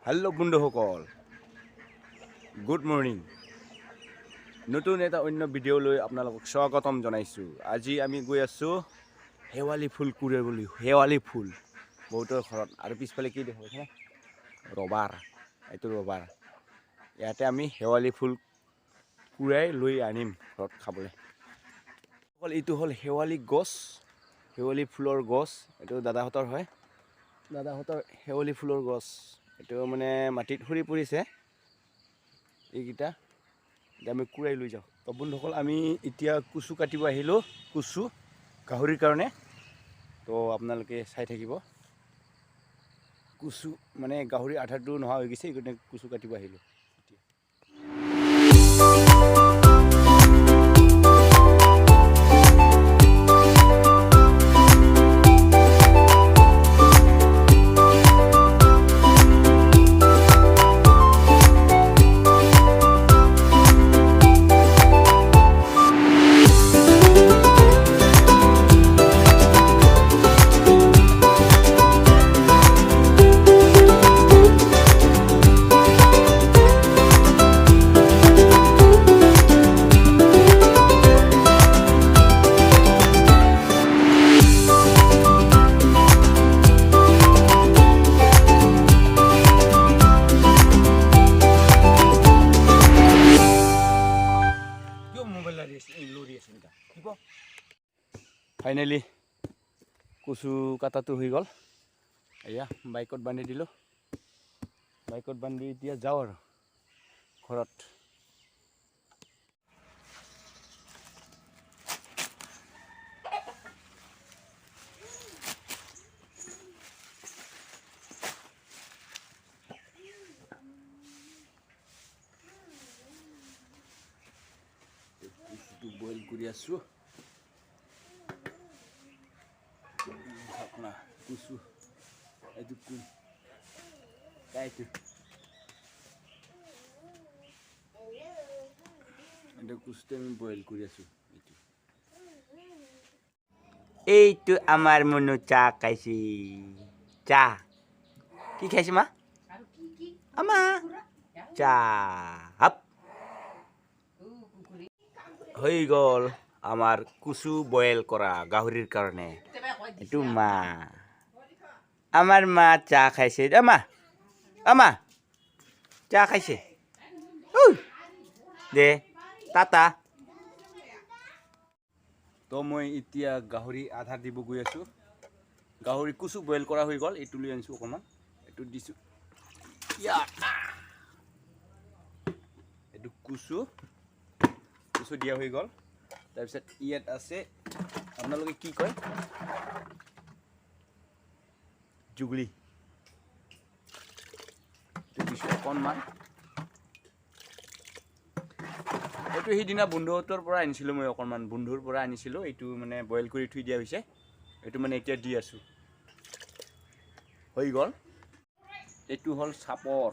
Hello' বন্ধুসকল, good morning. নতুন এটা অন্য ভিডিঅ' লৈ আপোনালোকক স্বাগতম জনাইছোঁ। আজি আমি গৈ আছোঁ শেৱালি ফুল কুৰিবলৈ। শেৱালি ফুল বহুতৰ ঘৰত, আৰু পিছফালে কি দেখা পাইছে? ৰবাৰ। এইটো ৰবাৰ। ইয়াতে আমি শেৱালি ফুল কুৰাই লৈ আনিম ঘৰত খাবলৈ। এইটো হ'ল শেৱালি গছ, শেৱালি ফুলৰ গছ। এইটো দাদাহঁতৰ হয়, দাদাহঁতৰ শেৱালি ফুলৰ গছ। এইটো মানে মাটিত সৰি পৰিছে এইকেইটা, এতিয়া আমি কুৰাই লৈ যাওঁ। তো বন্ধুসকল, আমি এতিয়া কুচু কাটিব আহিলোঁ, কুচু গাহৰিৰ কাৰণে। তো আপোনালোকে চাই থাকিব। কুচু মানে গাহৰি আধাৰটো নোহোৱা হৈ গৈছে, এইকাৰণে কুচু কাটিব আহিলোঁ। ফাইনেলি কুচু কাটাটো হৈ গ'ল। এয়া বাইকত বান্ধি দিলোঁ, বাইকত বান্ধি এতিয়া যাওঁ আৰু ঘৰত। কুচুটো বইল কৰি আছোঁ। না কুচু এইটো কোন এইটো কুচুটো আমি বইল কৰি আছোঁ। এইটো আমাৰ মনো চাহ খাইছে। চাহ কি খাইছে মা? আমা চাহ হৈ গ'ল আমাৰ কুচু বইল কৰা গাহৰিৰ কাৰণে। এইটো মা, আমাৰ মা চাহ খাইছে। আমা আমা চাহ খাইছে দে টাটা। তো মই এতিয়া গাহৰি আধা দিব গৈ আছোঁ। গাহৰি কুচু বইল কৰা হৈ গ'ল, এইটো লৈ আনিছোঁ অকণমান, এইটো দিছোঁ। এইটো কুচু কুচু দিয়া হৈ গ'ল। তাৰপিছত ইয়াত আছে, আপোনালোকে কি কয়, জুগলি। দিছোঁ অকণমান। এইটো সেইদিনা বন্ধুহঁতৰ পৰা আনিছিলোঁ মই, অকণমান বন্ধুৰ পৰা আনিছিলোঁ। এইটো মানে বইল কৰি থৈ দিয়া হৈছে, এইটো মানে এতিয়া দি আছোঁ। হৈ গ'ল। এইটো হ'ল চাপৰ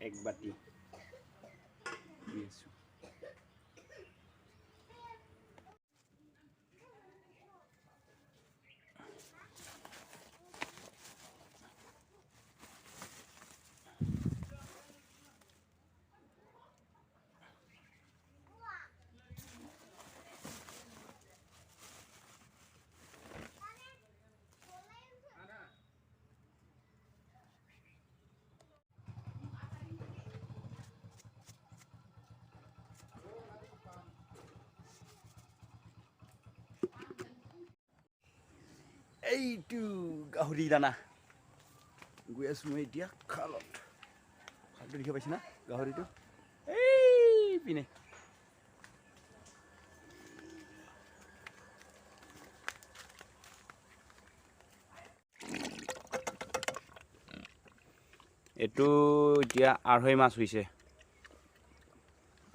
এক বাতি দি আছোঁ। এইটো গাহৰি দানা গৈ আছোঁ মই এতিয়া খালত। খালটো দেখি পাইছে না গাহৰিটো? এই পিনে এইটো এতিয়া আঢ়ৈ মাছ হৈছে।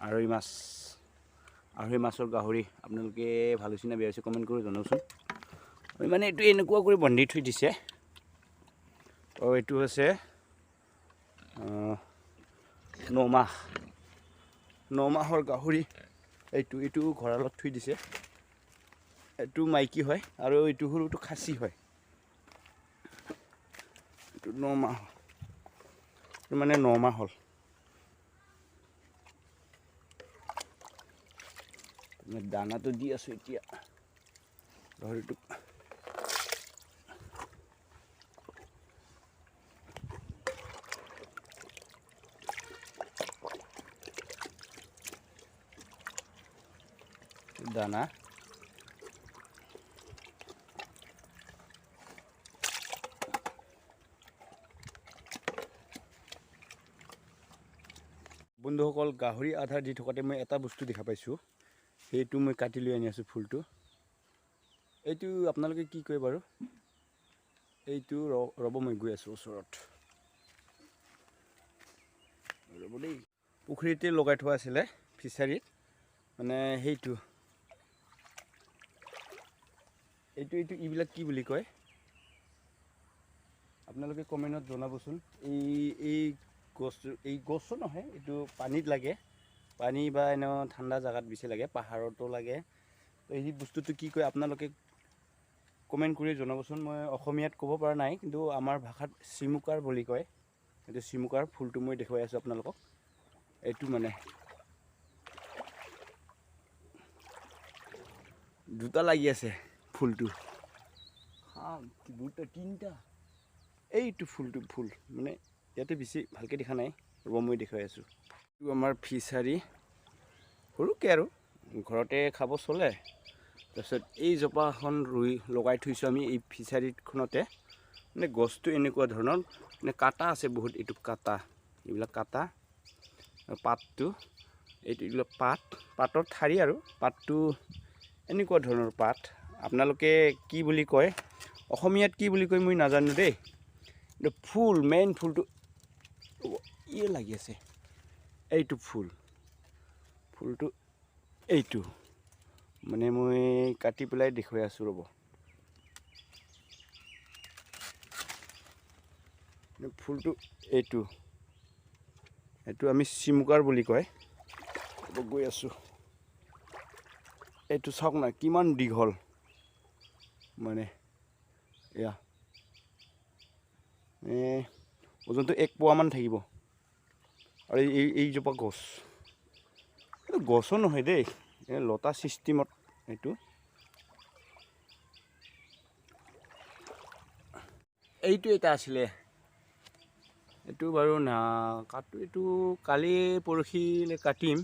আঢ়ৈ মাছৰ গাহৰি। আপোনালোকে ভাল হৈছে নে বেয়া হৈছে কমেণ্ট কৰি জনাওকচোন। মানে এইটো এনেকুৱা কৰি বান্ধি থৈ দিছে। এইটো হৈছে 9 মাহৰ গাহৰি। এইটো ঘৰালত থৈ দিছে। এইটো মাইকী হয় আৰু এইটো সৰুটো খাচী হয়। এইটো 9 মাহ মানে 9 মাহ হ'ল দানাটো দি আছোঁ এতিয়া গাহৰিটোক দানা বন্ধুসকল গাহৰি আধাৰ দি থকাতে মই এটা বস্তু দেখা পাইছোঁ সেইটো মই কাটি লৈ আনি আছোঁ ফুলটো এইটো আপোনালোকে কি কয় বাৰু এইটো ৰ'ব মই গৈ আছোঁ ওচৰত ৰ'ব দেই পুখুৰীতে লগাই থোৱা আছিলে ফিচাৰীত মানে সেইটো এইটো এইবিলাক কি বুলি কয় আপোনালোকে কমেণ্টত জনাবচোন এই গছটো নহয় এইটো পানীত লাগে পানী বা এনে ঠাণ্ডা জাগাত বেছি লাগে পাহাৰতো লাগে তো এই বস্তুটো কি কয় আপোনালোকে কমেণ্ট কৰি জনাবচোন মই অসমীয়াত ক'ব পৰা নাই কিন্তু আমাৰ ভাষাত চিমুকাৰ বুলি কয় এইটো চিমুকাৰ ফুলটো মই দেখুৱাই আছোঁ আপোনালোকক এইটো মানে দুটা লাগি আছে ফুলটো দুটা তিনিটা এইটো ফুল মানে ইয়াতে বেছি ভালকৈ দেখা নাই ৰ'ব মই দেখুৱাই আছোঁ এইটো আমাৰ ফিচাৰী সৰুকৈ আৰু ঘৰতে খাব চলে তাৰপিছত এই জোপাখন লগাই থৈছোঁ আমি এই ফিচাৰীখনতে মানে গছটো এনেকুৱা ধৰণৰ মানে কাটা আছে বহুত এইটো কাটা এইবিলাক কাটা পাতটো এইবিলাক পাতৰ ঠাৰি আৰু পাতটো এনেকুৱা ধৰণৰ পাত আপোনালোকে কি বুলি কয় অসমীয়াত কি বুলি কয় মই নাজানো দেই কিন্তু ফুল মেইন ফুলটো ইয়ে লাগি আছে এইটো ফুলটো এইটো মানে মই কাটি পেলাই দেখুৱাই আছোঁ ৰ'ব ফুলটো এইটো আমি চিমুকাৰ বুলি কয় গৈ আছোঁ এইটো চাওক না কিমান দীঘল মানে এয়া ওজনটো 1 পোৱামান থাকিব আৰু এইজোপা গছ এইটো গছো নহয় দেই লতা ছিষ্টেমত এইটো এটা আছিলে এইটো বাৰু এইটো কালি পৰহিলৈ কাটিম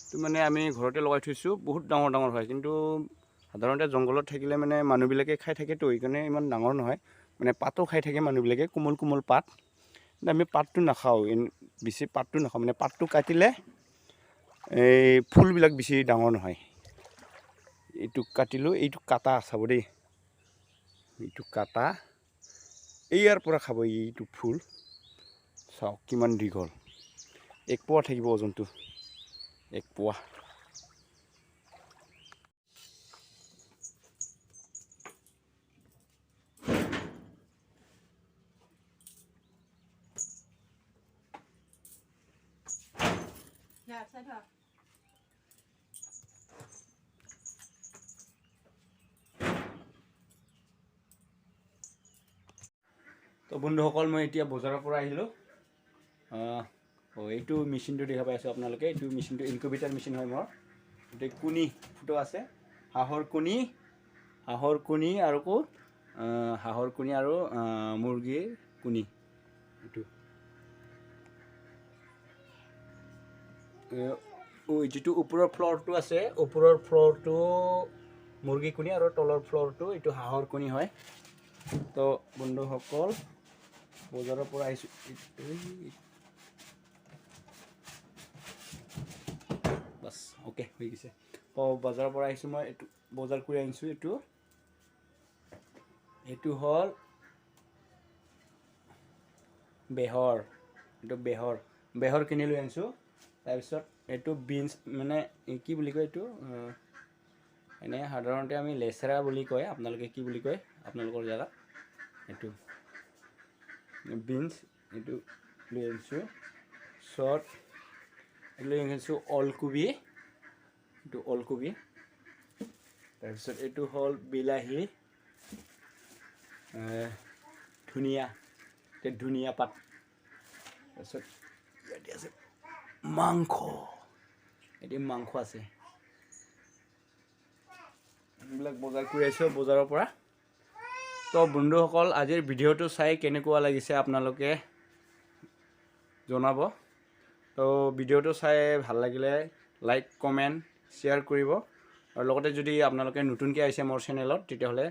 এইটো মানে আমি ঘৰতে লগাই থৈছোঁ বহুত ডাঙৰ হয় কিন্তু সাধাৰণতে জংঘলত থাকিলে মানে মানুহবিলাকে খাই থাকেতো সেইকাৰণে ইমান ডাঙৰ নহয় মানে পাতো খাই থাকে মানুহবিলাকে কোমল পাত কিন্তু আমি পাতটো নাখাওঁ বেছি পাতটো নাখাওঁ মানে পাতটো কাটিলে এই ফুলবিলাক বেছি ডাঙৰ নহয় এইটো কাটিলোঁ এইটো কাটা চাব দেই এইটো কাটা ইয়াৰ পৰা খাব এইটো ফুল চাওক কিমান দীঘল 1 পোৱা থাকিব ওজনটো 1 পোৱা তো বন্ধুসকল মই এতিয়া বজাৰৰ পৰা আহিলোঁ এইটো মেচিনটো দেখা পাই আছোঁ আপোনালোকে এইটো মেচিনটো ইনকুবেটাৰ মেচিন হয় মোৰ এইটো কণী ফুটা আছে হাঁহৰ কণী আৰু মুৰ্গীৰ কণী এইটো যিটো ওপৰৰ ফ্ল'ৰটো আছে ওপৰৰ ফ্ল'ৰটো মুৰ্গী কণী আৰু তলৰ ফ্ল'ৰটো এইটো হাঁহৰ কণী হয় তো বন্ধুসকল বজাৰৰ পৰা আহিছোঁ বাছ অ'কে হৈ গৈছে বজাৰৰ পৰা আহিছোঁ মই এইটো বজাৰ কৰি আনিছোঁ এইটো হ'ল বেহৰ কিনি লৈ আনিছোঁ তাৰপিছত এইটো বিনছ মানে কি বুলি কয় এইটো এনে সাধাৰণতে আমি লেচেৰা বুলি কয় আপোনালোকে কি বুলি কয় আপোনালোকৰ জেগাত এইটো বিনছ এইটো লৈ আনিছোঁ লৈ আনিছোঁ ওলকবি তাৰপিছত এইটো হ'ল বিলাহী ধনিয়া পাত তাৰপিছত ইয়াতে আছে মাংস, এটি মাংস আছে। এইবিলাক বজাৰ কৰি আহিছোঁ বজাৰৰ পৰা। তো বন্ধুসকল, আজিৰ ভিডিঅ'টো চাই কেনেকুৱা লাগিছে আপোনালোকে জনাব। তো ভিডিঅ'টো চাই ভাল লাগিলে লাইক কমেণ্ট শ্বেয়াৰ কৰিব, আৰু লগতে যদি আপোনালোকে নতুনকৈ আহিছে মোৰ চেনেলত তেতিয়াহ'লে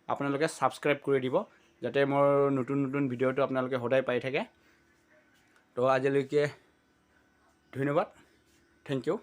আপোনালোকে ছাবস্ক্ৰাইব কৰি দিব, যাতে মোৰ নতুন নতুন ভিডিঅ'টো আপোনালোকে সদায় পাই থাকে। তো আজিলৈকে ধন্যবাদ, থেংক ইউ।